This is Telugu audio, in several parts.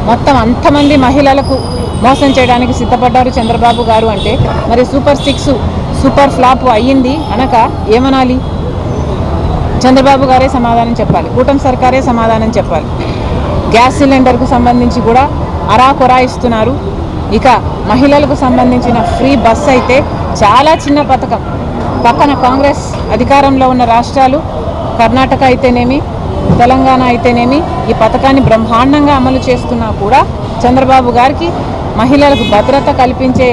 మొత్తం అంతమంది మహిళలకు మోసం చేయడానికి సిద్ధపడ్డారు చంద్రబాబు గారు అంటే మరి సూపర్ 6 సూపర్ ఫ్లాప్ అయ్యింది అనక ఏమనాలి? చంద్రబాబు గారే సమాధానం చెప్పాలి, కూటమి సర్కారే సమాధానం చెప్పాలి. గ్యాస్ సిలిండర్కు సంబంధించి కూడా అరాకొరా ఇస్తున్నారు. ఇక మహిళలకు సంబంధించిన ఫ్రీ బస్ అయితే చాలా చిన్న పథకం. పక్కన కాంగ్రెస్ అధికారంలో ఉన్న రాష్ట్రాలు కర్ణాటక అయితేనేమి, తెలంగాణ అయితేనేమి ఈ పథకాన్ని బ్రహ్మాండంగా అమలు చేస్తున్నా కూడా చంద్రబాబు గారికి మహిళలకు భద్రత కల్పించే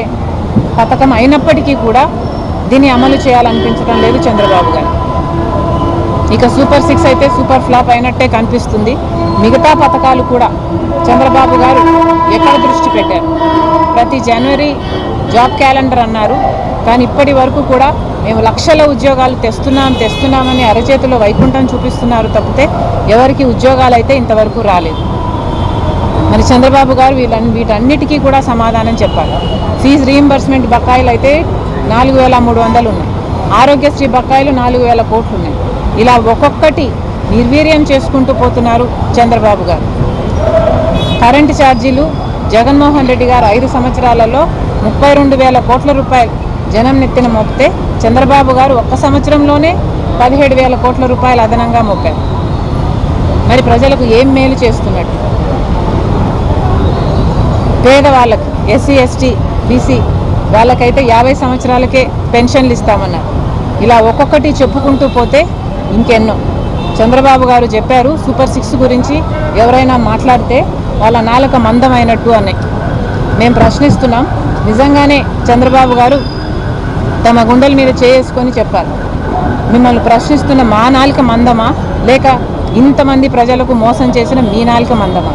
పథకం అయినప్పటికీ కూడా దీన్ని అమలు చేయాలనిపించడం లేదు చంద్రబాబు గారు. ఇక సూపర్ 6 అయితే సూపర్ ఫ్లాప్ అయినట్టే కనిపిస్తుంది. మిగతా పథకాలు కూడా చంద్రబాబు గారు ఎక్కడ దృష్టి పెట్టారు? ప్రతి జనవరి జాబ్ క్యాలెండర్ అన్నారు, కానీ ఇప్పటి వరకు కూడా మేము లక్షల ఉద్యోగాలు తెస్తున్నామని అరచేతిలో వైకుంఠం చూపిస్తున్నారు తప్పితే ఎవరికి ఉద్యోగాలు అయితే ఇంతవరకు రాలేదు. మరి చంద్రబాబు గారు వీటన్నిటికీ కూడా సమాధానం చెప్పాలి. ఫీజు రీయింబర్స్మెంట్ బకాయిలు అయితే 4,300 ఉన్నాయి. ఆరోగ్యశ్రీ బకాయిలు 4,000 కోట్లు ఉన్నాయి. ఇలా ఒక్కొక్కటి నిర్వీర్యం చేసుకుంటూ పోతున్నారు చంద్రబాబు గారు. కరెంటు ఛార్జీలు జగన్మోహన్ రెడ్డి గారు 5 సంవత్సరాలలో 32,000 కోట్ల రూపాయలు జనం నెత్తిన మోపితే చంద్రబాబు గారు ఒక్క సంవత్సరంలోనే 17,000 కోట్ల రూపాయలు అదనంగా మోపారు. మరి ప్రజలకు ఏం మేలు చేస్తున్నట్టు? పేదవాళ్ళకి, ఎస్సీ ఎస్టీ బీసీ వాళ్ళకైతే 50 సంవత్సరాలకే పెన్షన్లు ఇస్తామన్నారు. ఇలా ఒక్కొక్కటి చెప్పుకుంటూ పోతే ఇంకెన్నో. చంద్రబాబు గారు చెప్పారు సూపర్ 6 గురించి ఎవరైనా మాట్లాడితే వాళ్ళ నాలుక మందమైనట్టు అని. మేము ప్రశ్నిస్తున్నాం, నిజంగానే చంద్రబాబు గారు తమ గుండెల మీద చేసుకొని చెప్పారు, మిమ్మల్ని ప్రశ్నిస్తున్న మా నాలుక మందమా లేక ఇంతమంది ప్రజలకు మోసం చేసిన మీ నాలుక మందమా?